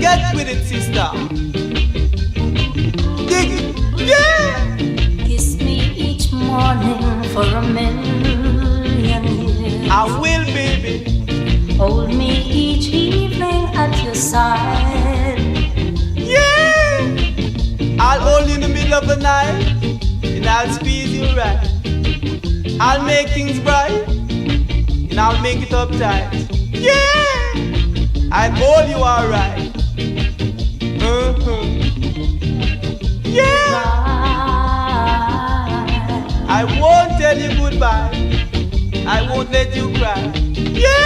Get with it, sister. Dig it. Yeah. Kiss me each morning for a million years. I will, baby. Hold me each evening at your side. Yeah. I'll hold you in the middle of the night, and I'll squeeze you right. I'll make things bright, and I'll make it uptight. Yeah. I'll hold you alright. Yeah. I won't tell you goodbye. I won't let you cry. Yeah.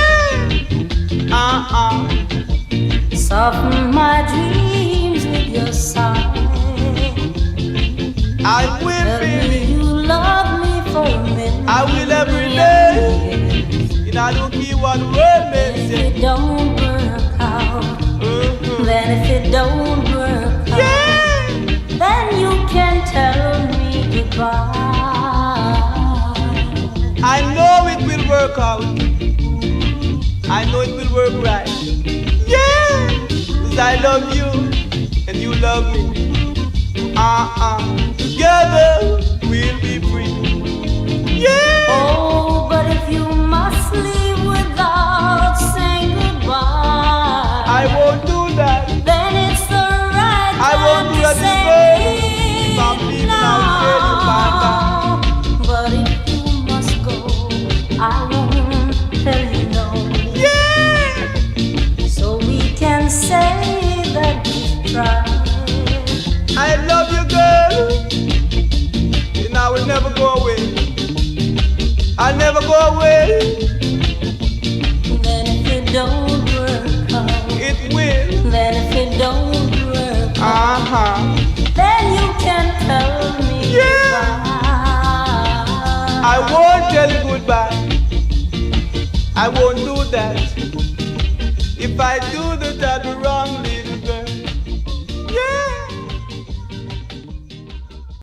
Soften my dreams with your sigh. I will, Tell baby. me you love me for a minute. I will every day. And I don't care what the world may If say. it don't work out, then if it don't work out, Yeah. then you can tell me goodbye. I know it will work out. I know it will work right. Yeah. 'Cause I love you and you love me. Together we'll be free. Yeah. Oh, but if you must leave without saying goodbye, I won't do that. then it's the right I won't time do to that this say way. If I'm leaving, I'll tell you bye now. But if you must go, I won't tell you no. Yeah. So we can say that we tried. I love you, girl. And I will never go away. I'll never go away. Then if it don't work out, It will. then if it don't work out, then you can tell me Yeah. goodbye. I won't tell you goodbye. I won't do that. If I do that, I'll be wrong.